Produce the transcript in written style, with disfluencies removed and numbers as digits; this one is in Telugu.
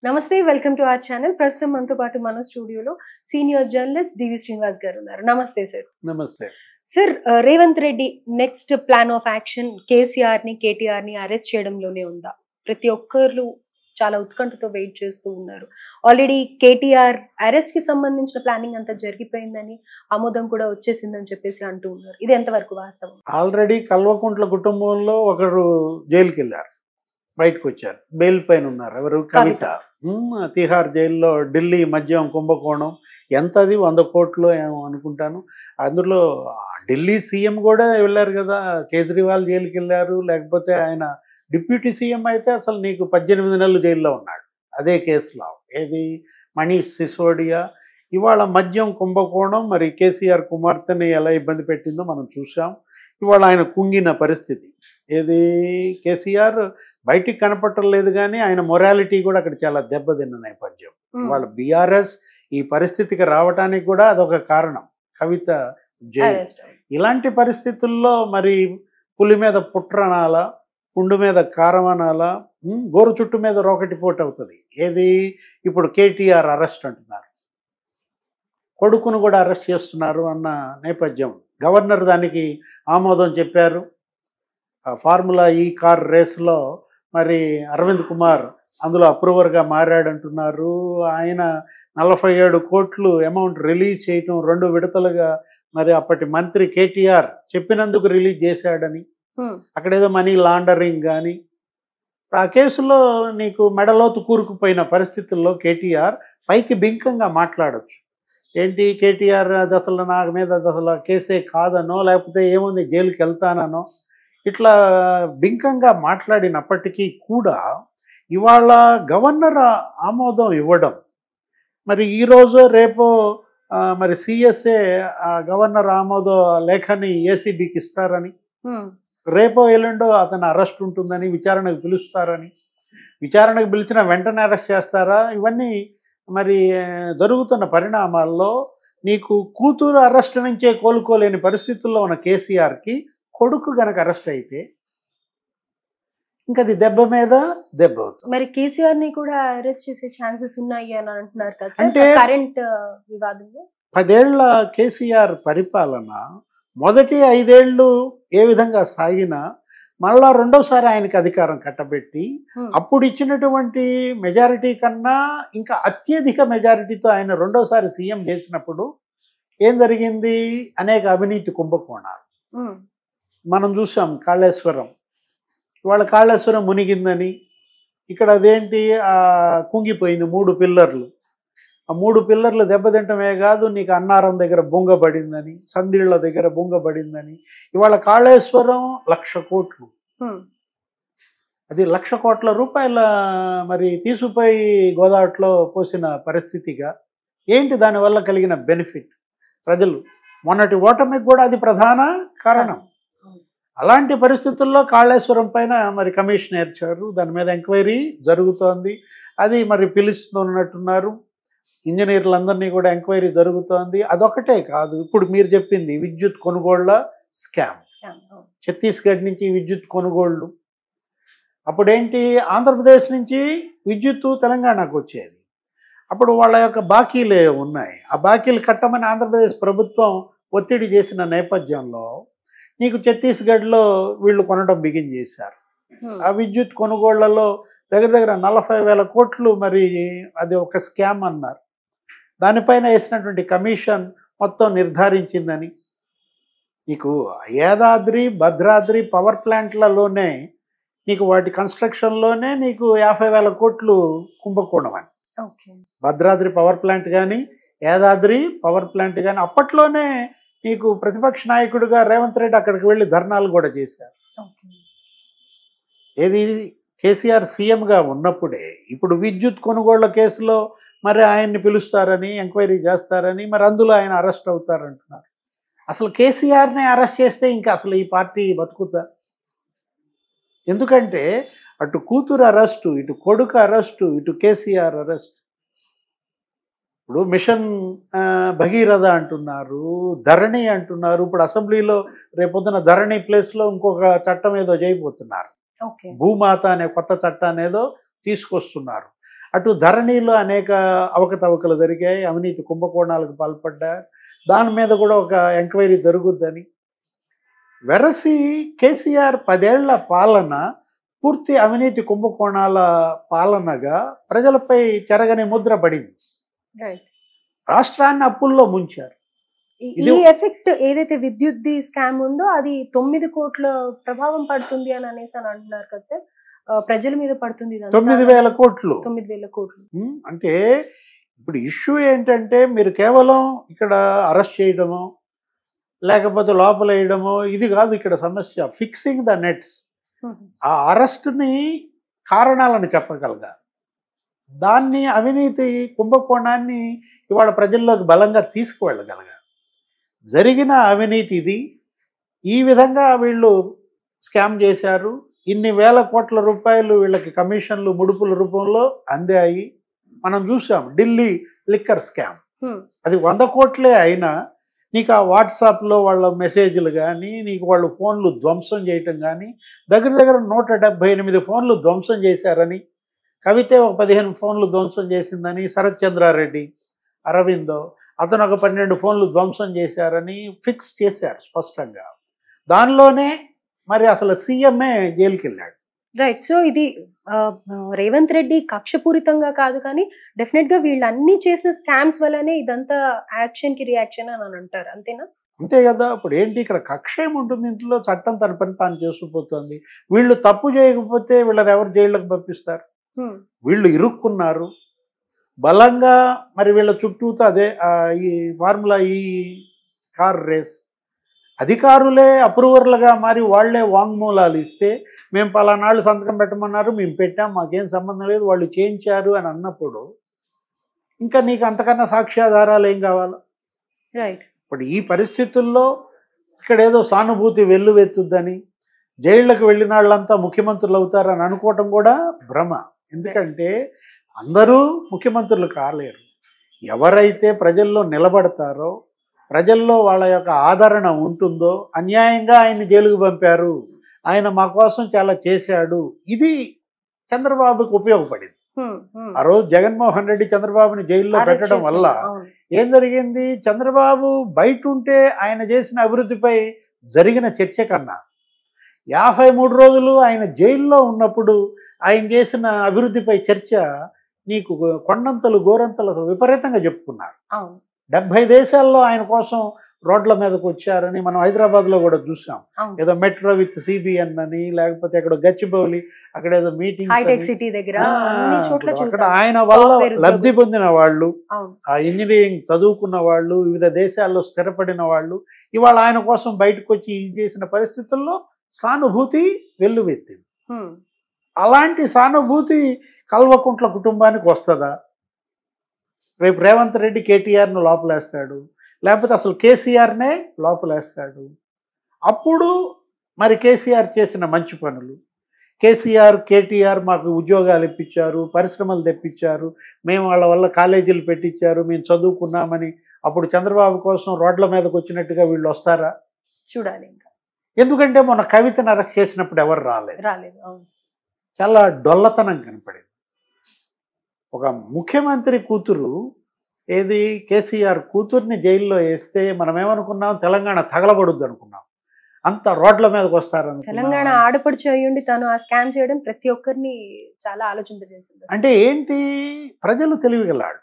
నమస్తే వెల్కమ్ టు అవర్ ఛానల్. ప్రస్తుతం మనతో పాటు మన స్టూడియోలో సీనియర్ జర్నలిస్ట్ డివి శ్రీనివాస్ గారు ఉన్నారు. నమస్తే సార్. నమస్తే. Sir, Revanth Reddy next plan of action KCR ని కేటీఆర్ ని అరెస్ట్ చేయడంలోనే ఉందా? ప్రతి ఒక్కరు చాలా ఉత్కంఠతో వెయిట్ చేస్తూ ఉన్నారు. ఆల్రెడీ కేటీఆర్ అరెస్ట్ కి సంబంధించిన ప్లానింగ్ అంతా జరిగిపోయిందని, ఆమోదం కూడా వచ్చేసిందని చెప్పేసి అంటూ ఉన్నారు. ఇది ఎంతవరకు వాస్తవం? ఆల్రెడీ కల్వకుంట్ల కుటుంబంలో ఒకరు జైలుకి వెళ్ళారు, బయటకు వచ్చారు, బెయిల్ పైన ఉన్నారు. ఎవరు? కవిత. తిహార్ జైల్లో ఢిల్లీ మద్యం కుంభకోణం ఎంత, అది 100 కోట్లు ఏమో అనుకుంటాను. అందులో ఢిల్లీ సీఎం కూడా వెళ్ళారు కదా, కేజ్రీవాల్ జైలుకి వెళ్ళారు. లేకపోతే ఆయన డిప్యూటీ సీఎం అయితే అసలు నీకు 18 నెలలు జైల్లో ఉన్నాడు అదే కేసులో. ఏది? మనీష్ సిసోడియా. ఇవాళ మద్యం కుంభకోణం మరి కేసీఆర్ కుమార్తెని ఎలా ఇబ్బంది పెట్టిందో మనం చూసాం. ఇవాళ ఆయన కుంగిన పరిస్థితి. ఏది? కేసీఆర్ బయటికి కనపట్టలేదు, కానీ ఆయన మొరాలిటీ కూడా అక్కడ చాలా దెబ్బతిన్న నేపథ్యం. వాళ్ళ బీఆర్ఎస్ ఈ పరిస్థితికి రావడానికి కూడా అదొక కారణం. కవిత జైలు. ఇలాంటి పరిస్థితుల్లో మరి పులి మీద పుట్రనాల, పుండు మీద కారం అనాల, గోరు చుట్టు మీద రోకటి పోటు అవుతుంది. ఏది? ఇప్పుడు కేటీఆర్ అరెస్ట్ అంటున్నారు, కొడుకును కూడా అరెస్ట్ చేస్తున్నారు అన్న నేపథ్యం. గవర్నర్ దానికి ఆమోదం చెప్పారు. ఫార్ములా ఈ కార్ రేస్లో మరి అరవింద్ కుమార్ అందులో అప్రూవర్గా మారాడంటున్నారు. ఆయన 47 కోట్లు అమౌంట్ రిలీజ్ చేయటం 2 విడతలుగా మరి అప్పటి మంత్రి కేటీఆర్ చెప్పినందుకు రిలీజ్ చేశాడని, అక్కడేదో మనీ లాండరింగ్ కానీ. ఆ కేసులో నీకు మెడలోతు కూరుకుపోయిన పరిస్థితుల్లో కేటీఆర్ పైకి బింకంగా మాట్లాడచ్చు. ఏంటి కేటీఆర్, అది అసలు నా మీద అది అసలు కేసే కాదనో, లేకపోతే ఏముంది జైలుకి వెళ్తానో, ఇట్లా బింకంగా మాట్లాడినప్పటికీ కూడా ఇవాళ గవర్నర్ ఆమోదం ఇవ్వడం, మరి ఈరోజు రేపు మరి సిఎస్ఏ గవర్నర్ ఆమోద లేఖని ఏసీబీకి ఇస్తారని, రేపో ఎల్లుండో అతను అరెస్ట్ ఉంటుందని, విచారణకు పిలుస్తారని, విచారణకు పిలిచిన వెంటనే అరెస్ట్ చేస్తారా? ఇవన్నీ మరి జరుగుతున్న పరిణామాల్లో నీకు కూతురు అరెస్ట్ నుంచే కోలుకోలేని పరిస్థితుల్లో ఉన్న కేసీఆర్కి కొడుకు గనక అరెస్ట్ అయితే ఇంకా అది దెబ్బ మీద దెబ్బ అవుతుంది. మరి కేసీఆర్ ని కూడా అరెస్ట్ చేసే ఛాన్సెస్ ఉన్నాయి అని అంటున్నారు కదా. అంటే కరెంట్ వివాదంలో 10 ఏళ్ల కేసీఆర్ పరిపాలన మొదటి 5 ఏళ్ళు ఏ విధంగా సాగినా మళ్ళా రెండోసారి ఆయనకి అధికారం కట్టబెట్టి అప్పుడు ఇచ్చినటువంటి మెజారిటీ కన్నా ఇంకా అత్యధిక మెజారిటీతో ఆయన రెండోసారి సీఎం చేసినప్పుడు ఏం జరిగింది? అనేక అవినీతి కుంభకోణాలు మనం చూసాం. కాళేశ్వరం, ఇవాళ కాళేశ్వరం మునిగిందని, ఇక్కడ అదేంటి కుంగిపోయింది 3 పిల్లర్లు. ఆ 3 పిల్లర్లు దెబ్బతింటమే కాదు, నీకు అన్నారం దగ్గర బొంగబడిందని, సందిళ్ళ దగ్గర బొంగబడిందని. ఇవాళ కాళేశ్వరం 1,00,000 కోట్లు, అది 1,00,000 కోట్ల రూపాయల మరి తీసుకుపోయి గోదావరిలో పోసిన పరిస్థితిగా. ఏంటి దానివల్ల కలిగిన బెనిఫిట్? ప్రజలు మొన్నటి ఓటమికి కూడా అది ప్రధాన కారణం. అలాంటి పరిస్థితుల్లో కాళేశ్వరం పైన మరి కమిషన్ ఏర్చారు, దాని మీద ఎంక్వైరీ జరుగుతోంది. అది మరి పిలుస్తున్నట్టున్నారు, ఇంజనీర్లందరినీ కూడా ఎంక్వైరీ జరుగుతోంది. అదొకటే కాదు, ఇప్పుడు మీరు చెప్పింది విద్యుత్ కొనుగోళ్ల స్కామ్. ఛత్తీస్గఢ్ నుంచి విద్యుత్ కొనుగోళ్ళు, అప్పుడేంటి ఆంధ్రప్రదేశ్ నుంచి విద్యుత్తు తెలంగాణకు వచ్చేది. అప్పుడు వాళ్ళ యొక్క బాకీలే ఉన్నాయి, ఆ బాకీలు కట్టమని ఆంధ్రప్రదేశ్ ప్రభుత్వం ఒత్తిడి చేసిన నేపథ్యంలో నీకు ఛత్తీస్గఢ్లో వీళ్ళు కొనడం బిగిన్ చేశారు. ఆ విద్యుత్ కొనుగోళ్లలో దగ్గర 40,000 కోట్లు మరి అది ఒక స్కామ్ అన్నారు. దానిపైన వేసినటువంటి కమిషన్ మొత్తం నిర్ధారించిందని. నీకు యాదాద్రి భద్రాద్రి పవర్ ప్లాంట్లలోనే నీకు వాటి కన్స్ట్రక్షన్లోనే నీకు 50,000 కోట్లు కుంభకోణం అని. భద్రాద్రి పవర్ ప్లాంట్ కానీ యాదాద్రి పవర్ ప్లాంట్ కానీ అప్పట్లోనే నీకు ప్రతిపక్ష నాయకుడిగా రేవంత్ రెడ్డి అక్కడికి వెళ్ళి ధర్నాలు కూడా చేశారు. ఏది? కేసీఆర్ సీఎంగా ఉన్నప్పుడే. ఇప్పుడు విద్యుత్ కొనుగోళ్ల కేసులో మరి ఆయన్ని పిలుస్తారని, ఎంక్వైరీ చేస్తారని, మరి అందులో ఆయన అరెస్ట్ అవుతారంటున్నారు. అసలు కేసీఆర్ని అరెస్ట్ చేస్తే ఇంకా అసలు ఈ పార్టీ బతుకుతా? ఎందుకంటే అటు కూతురు అరెస్టు, ఇటు కొడుకు అరెస్టు, ఇటు కేసీఆర్ అరెస్ట్. ఇప్పుడు మిషన్ భగీరథ అంటున్నారు, ధరణి అంటున్నారు. ఇప్పుడు అసెంబ్లీలో రేపొద్దున ధరణి ప్లేస్లో ఇంకొక చట్టం ఏదో చేయబోతున్నారు, భూమాత అనే కొత్త చట్టాన్ని ఏదో తీసుకొస్తున్నారు. అటు ధరణిలో అనేక అవకతవకలు జరిగాయి, అవినీతి కుంభకోణాలకు పాల్పడ్డారు. దాని మీద కూడా ఒక ఎంక్వైరీ జరుగుద్దని. వెరసి కేసీఆర్ 10 ఏళ్ల పాలన పూర్తి అవినీతి కుంభకోణాల పాలనగా ప్రజలపై చెరగని ముద్ర పడింది. రైట్. రాష్ట్రాన్ని అప్పుల్లో ముంచారు. ఈ ఎఫెక్ట్ ఏదైతే విద్యుత్ స్కామ్ ఉందో అది 9 కోట్ల ప్రభావం పడుతుంది అని అనేసి అని అంటున్నారు కదా సార్. ప్రజల మీద పడుతుంది 9,000 కోట్లు. 9,000 కోట్లు. అంటే ఇప్పుడు ఇష్యూ ఏంటంటే మీరు కేవలం ఇక్కడ అరెస్ట్ చేయడమో లేకపోతే లోపల వేయడమో ఇది కాదు ఇక్కడ సమస్య. Fixing the nets. ఆ అరెస్ట్ని కారణాలను చెప్పగలగాలి. దాన్ని అవినీతి కుంభకోణాన్ని ఇవాళ ప్రజల్లోకి బలంగా తీసుకువెళ్ళగలగాలి. జరిగిన అవినీతి ఇది, ఈ విధంగా వీళ్ళు స్కామ్ చేశారు, ఇన్ని వేల కోట్ల రూపాయలు వీళ్ళకి కమిషన్లు ముడుపుల రూపంలో అందాయి. మనం చూసాం ఢిల్లీ లిక్కర్ స్కామ్. అది 100 కోట్లే అయినా నీకు ఆ వాట్సాప్లో వాళ్ళ మెసేజ్లు కానీ నీకు వాళ్ళు ఫోన్లు ధ్వంసం చేయటం కానీ దగ్గర దగ్గర 178 ఫోన్లు ధ్వంసం చేశారని, కవితే ఒక 15 ఫోన్లు ధ్వంసం చేసిందని, శరత్ చంద్రారెడ్డి, అరవిందో అతను ఒక 12 ఫోన్లు ధ్వంసం చేశారని ఫిక్స్ చేశారు స్పష్టంగా. దానిలోనే మరి అసలు సీఎంఏ జైలుకి వెళ్ళాడు. రైట్. సో ఇది రేవంత్ రెడ్డి కక్షపూరితంగా కాదు, కానీ డెఫినెట్ గా వీళ్ళు అన్ని చేసిన స్కామ్స్ వల్లనే ఇదంతా యాక్షన్ కి రియాక్షన్ అని అంటారు, అంతేనా? అంతే కదా. ఇప్పుడు ఏంటి ఇక్కడ కక్ష ఏముంటుంది? ఇంట్లో చట్టం తన పని తాను చేసుకుపోతుంది. వీళ్ళు తప్పు చేయకపోతే వీళ్ళని ఎవరు జైళ్ళకి పంపిస్తారు? వీళ్ళు ఇరుక్కున్నారు బలంగా. మరి వీళ్ళ చుట్టూతో అదే ఈ ఫార్ములా ఈ కార్ రేస్ అధికారులే అప్రూవర్లుగా మరి వాళ్లే వాంగ్మూలాలు ఇస్తే మేము పలానాళ్ళు సంతకం పెట్టమన్నారు, మేము పెట్టాం, మాకేం సంబంధం లేదు, వాళ్ళు చేయించారు అని అన్నప్పుడు ఇంకా నీకు అంతకన్నా సాక్ష్యాధారాలు ఏం కావాలి? రైట్. ఇప్పుడు ఈ పరిస్థితుల్లో ఇక్కడ ఏదో సానుభూతి వెల్లువెత్తుద్దని జైళ్ళకు వెళ్ళిన వాళ్ళంతా ముఖ్యమంత్రులు అవుతారని అనుకోవటం కూడా భ్రమ. ఎందుకంటే అందరూ ముఖ్యమంత్రులు కాలేరు. ఎవరైతే ప్రజల్లో నిలబడతారో, ప్రజల్లో వాళ్ళ యొక్క ఆదరణ ఉంటుందో, అన్యాయంగా ఆయన్ని జైలుకు పంపారు, ఆయన మా కోసం చాలా చేశాడు, ఇది చంద్రబాబుకు ఉపయోగపడింది. ఆ రోజు జగన్మోహన్ రెడ్డి చంద్రబాబుని జైల్లో పెట్టడం వల్ల ఏం జరిగింది? చంద్రబాబు బయట ఉంటే ఆయన చేసిన అభివృద్ధిపై జరిగిన చర్చ కన్నా 53 రోజులు ఆయన జైల్లో ఉన్నప్పుడు ఆయన చేసిన అభివృద్ధిపై చర్చ నీకు కొండంతలు గోరంతలు అసలు విపరీతంగా చెప్పుకున్నారు. 70 దేశాల్లో ఆయన కోసం రోడ్ల మీదకి వచ్చారని మనం హైదరాబాద్లో కూడా చూసాం. ఏదో మెట్రో విత్ సిబిఎన్ అని, లేకపోతే అక్కడ గచ్చిబౌలి అక్కడ ఏదో మీటింగ్ అక్కడ ఆయన వల్ల లబ్ధి పొందిన వాళ్ళు, ఆ ఇంజనీరింగ్ చదువుకున్న వాళ్ళు, వివిధ దేశాల్లో స్థిరపడిన వాళ్ళు ఇవాళ ఆయన కోసం బయటకు వచ్చి ఇది చేసిన పరిస్థితుల్లో సానుభూతి వెల్లువెత్తింది. అలాంటి సానుభూతి కల్వకుంట్ల కుటుంబానికి వస్తుందా? రేపు రేవంత్ రెడ్డి కేటీఆర్ను లోపలేస్తాడు, లేకపోతే అసలు కేసీఆర్నే లోపలేస్తాడు. అప్పుడు మరి కేసీఆర్ చేసిన మంచి పనులు, కేసీఆర్ కేటీఆర్ మాకు ఉద్యోగాలు ఇప్పించారు, పరిశ్రమలు తెప్పించారు, మేము వాళ్ళ వల్ల కాలేజీలు పెట్టించారు, మేము చదువుకున్నామని అప్పుడు చంద్రబాబు కోసం రోడ్ల మీదకి వచ్చినట్టుగా వీళ్ళు వస్తారా? చూడాలి. ఎందుకంటే మొన్న కవితను అరెస్ట్ చేసినప్పుడు ఎవరు రాలేదు. చాలా డొల్లతనం కనపడింది. ఒక ముఖ్యమంత్రి కూతురు ఏది కేసీఆర్ కూతుర్ని జైల్లో వేస్తే మనం ఏమనుకున్నాం? తెలంగాణ తగలబడుద్ది అనుకున్నాం. అంత రోడ్ల మీదకి వస్తారని. తెలంగాణ ఆడపడుచు అయ్యుండి తను ఆ స్కామ్ చేయడం ప్రతి ఒక్కరిని చాలా ఆలోచింపజేసింది. అంటే ఏంటి? ప్రజలు తెలివిగలాడు.